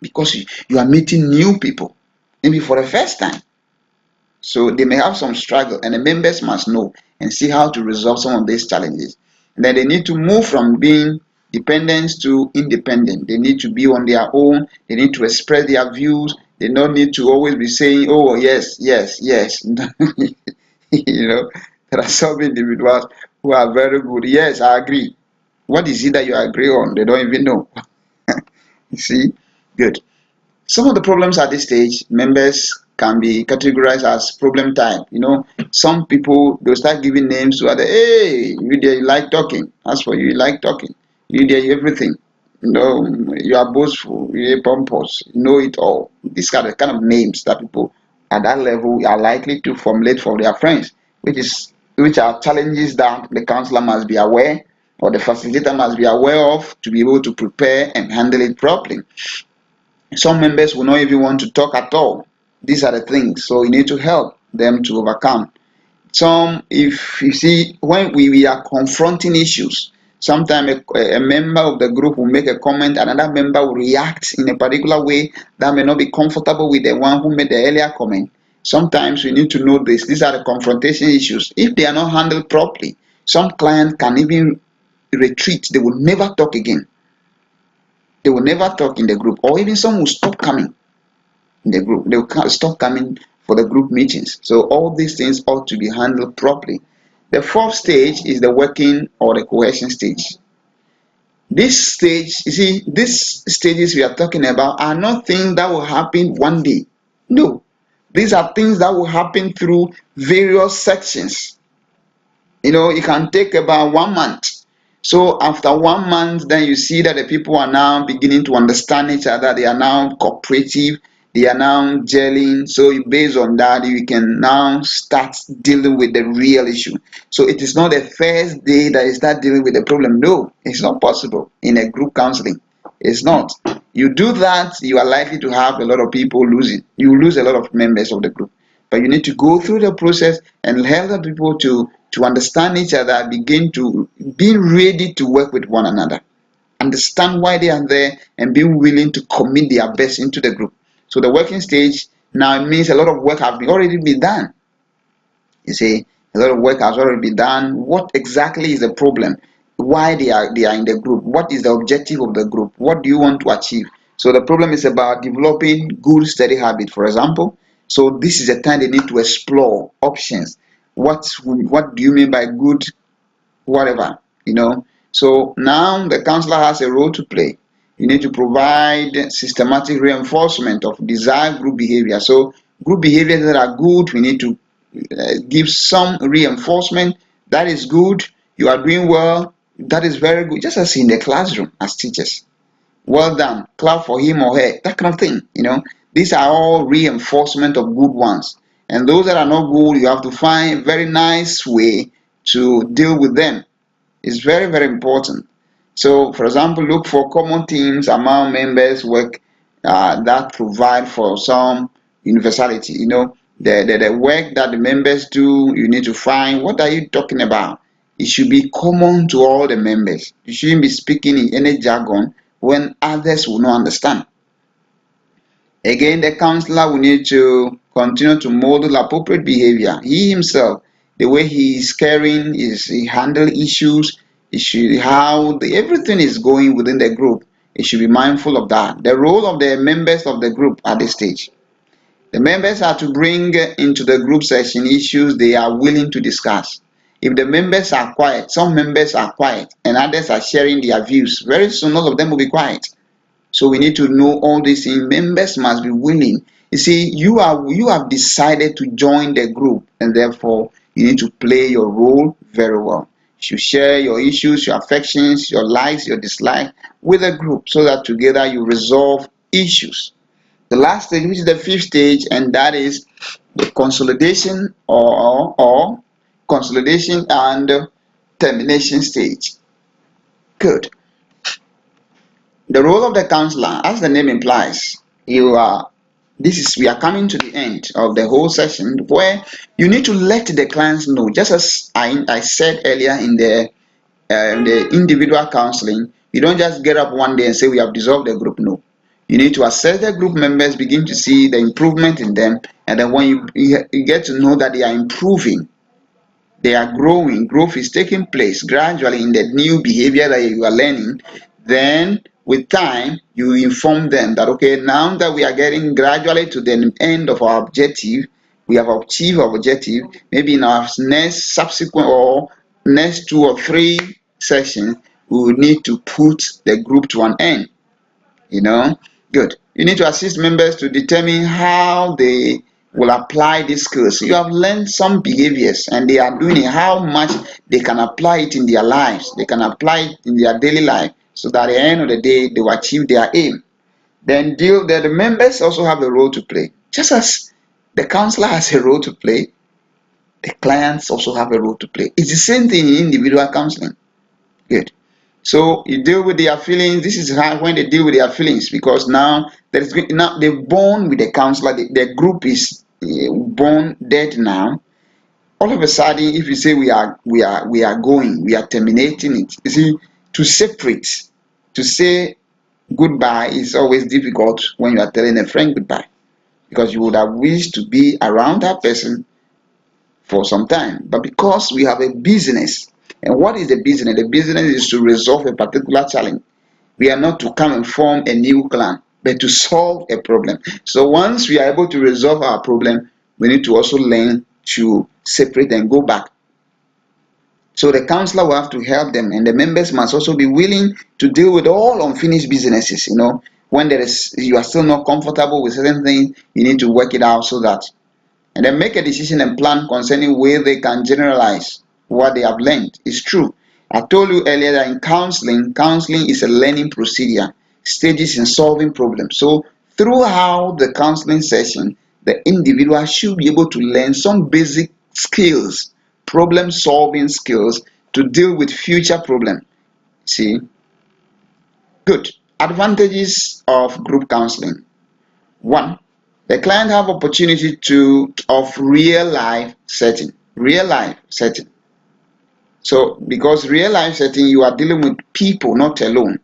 [SPEAKER 1] because you are meeting new people, maybe for the first time. So they may have some struggle, and the members must know and see how to resolve some of these challenges. And then they need to move from being dependent to independent. They need to be on their own. They need to express their views. They don't need to always be saying, "Oh, yes, yes, yes." You know, there are some individuals who are very good. Yes, I agree. What is it that you agree on? They don't even know. You see? Good. Some of the problems at this stage, members can be categorized as problem type. Some people they'll start giving names to other. Hey, you there, you like talking. As for you, you like talking. You there, you everything. You are boastful. You are pompous. You know it all. These are the kind of names that people at that level are likely to formulate for their friends, which are challenges that the counselor must be aware or the facilitator must be aware of to be able to prepare and handle it properly. Some members will not even want to talk at all. These are the things. So you need to help them to overcome. Some, if you see, when we are confronting issues, sometimes a member of the group will make a comment, another member will react in a particular way that may not be comfortable with the one who made the earlier comment. Sometimes we need to know this. These are the confrontation issues. If they are not handled properly, some clients can even retreat. They will never talk again. They will never talk in the group, or even some will stop coming in the group. They will stop coming for the group meetings. So all these things ought to be handled properly. The fourth stage is the working or the cohesion stage. This stage, you see, these stages we are talking about are not things that will happen one day. No, these are things that will happen through various sections. It can take about 1 month. So after 1 month, then you see that the people are now beginning to understand each other. They are now cooperative. They are now gelling. So based on that, you can now start dealing with the real issue. So it is not the first day that you start dealing with the problem. No, it's not possible in a group counseling. It's not. You do that, you are likely to have a lot of people losing. You lose a lot of members of the group. But you need to go through the process and help the people to understand each other, begin to be ready to work with one another, understand why they are there, and be willing to commit their best into the group. So the working stage now means a lot of work has already been done. You see, a lot of work has already been done. What exactly is the problem? Why they are in the group? What is the objective of the group? What do you want to achieve? So the problem is about developing good study habit, for example. So this is the time they need to explore options. What do you mean by good whatever? So now the counselor has a role to play. You need to provide systematic reinforcement of desired group behavior. So group behaviors that are good, we need to give some reinforcement. That is good. You are doing well. That is very good. Just as in the classroom as teachers. Well done. Clap for him or her. That kind of thing. These are all reinforcement of good ones. And those that are not good, you have to find a very nice way to deal with them. It's very, very important. So, for example, look for common themes among members work that provide for some universality. The work that the members do, you need to find what are you talking about. It should be common to all the members. You shouldn't be speaking in any jargon when others will not understand. Again, the counselor will need to continue to model appropriate behavior. He himself, the way he is caring, he handle issues, everything is going within the group. He should be mindful of that. The role of the members of the group at this stage. The members are to bring into the group session issues they are willing to discuss. If the members are quiet, some members are quiet and others are sharing their views, very soon all of them will be quiet. So we need to know all these things. Members must be willing. You see, you have decided to join the group, and therefore you need to play your role very well. You should share your issues, your affections, your likes, your dislikes with the group, so that together you resolve issues. The last stage, which is the fifth stage, and that is the consolidation or consolidation and termination stage. Good. The role of the counselor, as the name implies, we are coming to the end of the whole session where you need to let the clients know, just as I said earlier in the individual counseling. You don't just get up one day and say we have dissolved the group. No, you need to assess the group members, begin to see the improvement in them, and then when you get to know that they are improving, they are growing, growth is taking place gradually in the new behavior that you are learning, then with time you inform them that, okay, now that we are getting gradually to the end of our objective, we have achieved our objective, maybe in our next subsequent or next 2 or 3 sessions we will need to put the group to an end. Good. You need to assist members to determine how they will apply these skills. You have learned some behaviors and they are doing it, how much they can apply it in their lives. They can apply it in their daily life, so that at the end of the day they will achieve their aim. Then the members also have a role to play. Just as the counselor has a role to play, the clients also have a role to play. It's the same thing in individual counseling. Good. So you deal with their feelings. This is how when they deal with their feelings, because now they're born with the counselor. The group is born dead now. All of a sudden, if you say we are going, we are terminating it. You see, to separate, to say goodbye is always difficult when you are telling a friend goodbye, because you would have wished to be around that person for some time. But because we have a business, and what is the business? The business is to resolve a particular challenge. We are not to come and form a new clan, but to solve a problem. So once we are able to resolve our problem, we need to also learn to separate and go back. So the counselor will have to help them, and the members must also be willing to deal with all unfinished businesses. When you are still not comfortable with certain things, you need to work it out, so that, and then make a decision and plan concerning where they can generalize what they have learned. It's true. I told you earlier that in counseling is a learning procedure, stages in solving problems. So throughout the counseling session, the individual should be able to learn some basic skills, problem solving skills, to deal with future problems. See? Good. Advantages of group counseling. 1, the client have opportunity of real life setting. So because real life setting, you are dealing with people, not alone.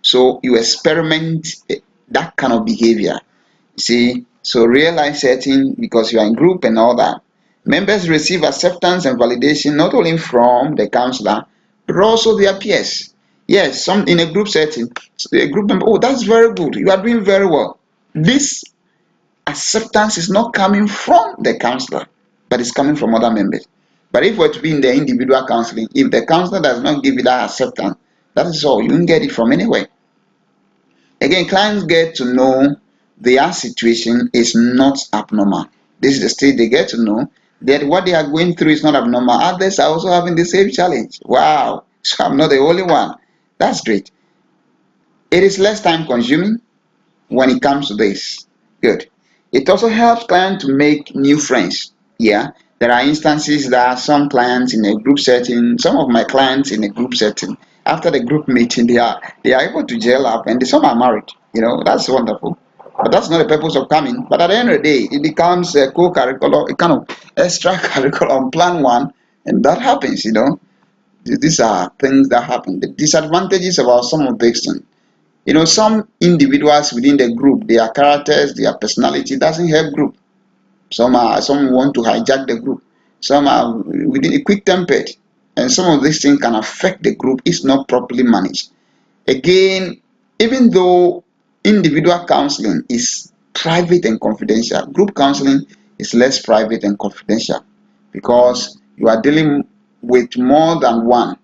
[SPEAKER 1] So you experiment that kind of behavior. See, so real life setting, because you are in group and all that. Members receive acceptance and validation not only from the counselor, but also their peers. Yes, some in a group setting, a group member, oh, that's very good, you are doing very well. This acceptance is not coming from the counselor, but it's coming from other members. But if we're to be in the individual counseling, if the counselor does not give you that acceptance, that is all. You don't get it from anywhere. Again, clients get to know their situation is not abnormal. This is the stage they get to know that what they are going through is not abnormal. Others are also having the same challenge. Wow, so I'm not the only one. That's great. It is less time consuming when it comes to this. Good. It also helps clients to make new friends. Yeah, there are instances that some clients in a group setting, some of my clients in a group setting, after the group meeting, they are able to gel up, and some are married. That's wonderful. But that's not the purpose of coming. But at the end of the day, it becomes a co-curricular, a kind of extra curriculum plan one, and that happens. These are things that happen. The disadvantages about some of these things. Some individuals within the group, their characters, their personality doesn't help group. Some want to hijack the group. Some are within a quick-tempered, and some of these things can affect the group if not properly managed. Again, even though individual counseling is private and confidential, group counseling is less private and confidential. because you are dealing with more than one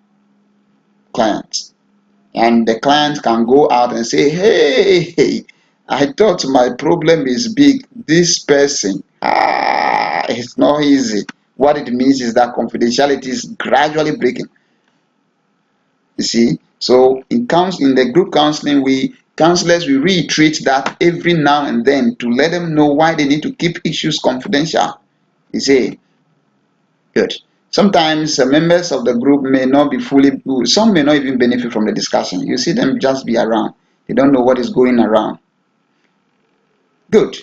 [SPEAKER 1] client. And the client can go out and say, hey, I thought my problem is big. This person, it's not easy. What it means is that confidentiality is gradually breaking. You see, so in the group counseling, we counselors we reiterate that every now and then to let them know why they need to keep issues confidential. You see, good. Sometimes members of the group may not be fully, some may not even benefit from the discussion. You see them just be around. They don't know what is going around. Good.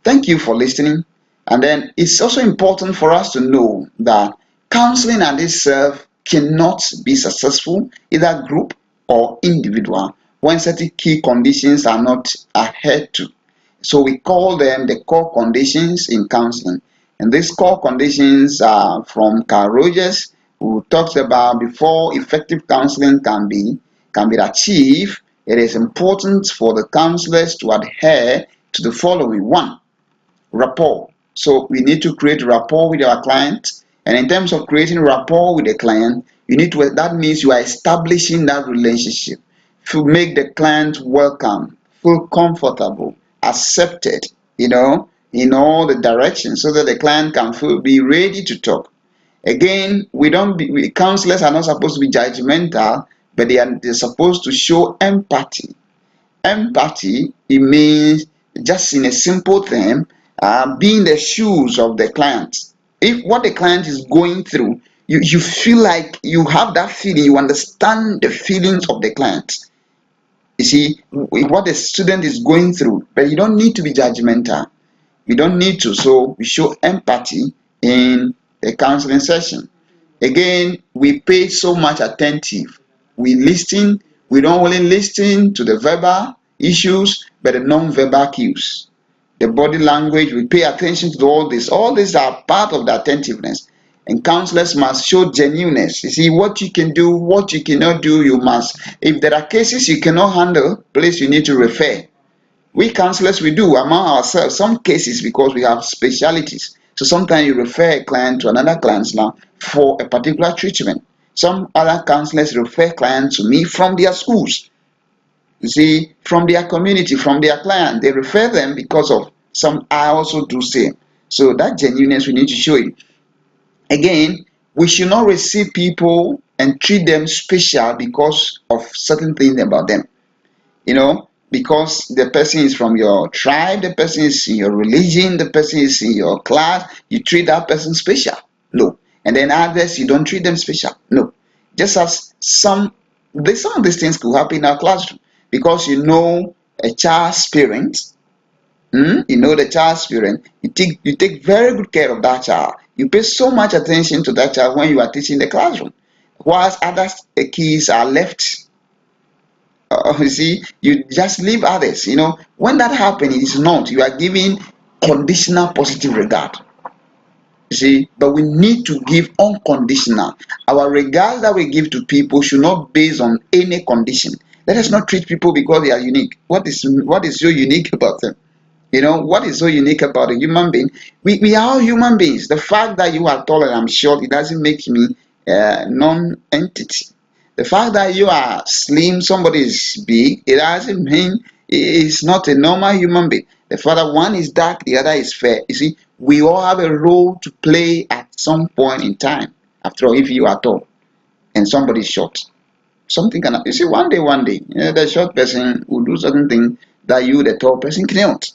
[SPEAKER 1] Thank you for listening. And then it's also important for us to know that counseling and itself cannot be successful, either group or individual, when certain key conditions are not adhered to. So we call them the core conditions in counseling. And these core conditions are from Carl Rogers, who talks about before effective counseling can be achieved, it is important for the counselors to adhere to the following. One, rapport. So we need to create rapport with our client. And in terms of creating rapport with the client, you need to, that means you are establishing that relationship to make the client welcome, feel comfortable, accepted, in all the directions so that the client can be ready to talk. Again, counselors are not supposed to be judgmental, but they're supposed to show empathy. Empathy, it means, just in a simple term, be in the shoes of the client. If what the client is going through, you feel like you have that feeling, you understand the feelings of the client. You see, what the student is going through, but you don't need to be judgmental. You don't need to. So we show empathy in the counseling session. Again, we pay so much attentive. We listen. We don't only listen to the verbal issues, but the non-verbal cues. The body language, we pay attention to all this. All these are part of the attentiveness. And counselors must show genuineness. You see, what you can do, what you cannot do, you must. If there are cases you cannot handle, please, you need to refer. We counselors, we do among ourselves some cases because we have specialities. So sometimes you refer a client to another client now for a particular treatment. Some other counselors refer clients to me from their schools. You see, from their community, from their client. They refer them because of some, I also do same. So that genuineness we need to show you. Again, we should not receive people and treat them special because of certain things about them. Because the person is from your tribe, the person is in your religion, the person is in your class, you treat that person special. No. And then others, you don't treat them special. No. Just as some of these things could happen in our classroom because a child's parent, the child's parent, you take very good care of that child. You pay so much attention to that child when you are teaching the classroom, whilst other kids are left. You see, you just leave others. When that happens, it is not. You are giving conditional positive regard. You see, but we need to give unconditional. Our regard that we give to people should not be based on any condition. Let us not treat people because they are unique. What is so unique about them? What is so unique about a human being? We are all human beings. The fact that you are tall and I'm short, it doesn't make me a non-entity. The fact that you are slim, somebody is big, it doesn't mean it's not a normal human being. The fact that one is dark, the other is fair. You see, we all have a role to play at some point in time. After all, if you are tall and somebody is short, something cannot. You see, one day, the short person will do certain thing that you, the tall person, cannot.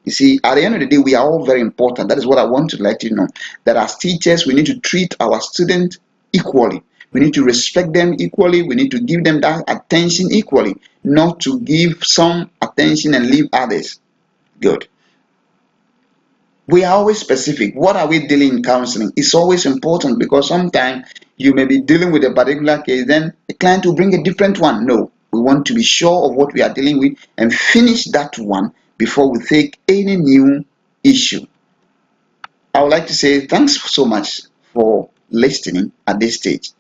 [SPEAKER 1] You see, at the end of the day, we are all very important. That is what I want to let you know. That as teachers, we need to treat our students equally. We need to respect them equally. We need to give them that attention equally, not to give some attention and leave others. Good. We are always specific. What are we dealing in counseling? It's always important because sometimes you may be dealing with a particular case, then the client will bring a different one. No, we want to be sure of what we are dealing with and finish that one before we take any new issue. I would like to say thanks so much for listening at this stage.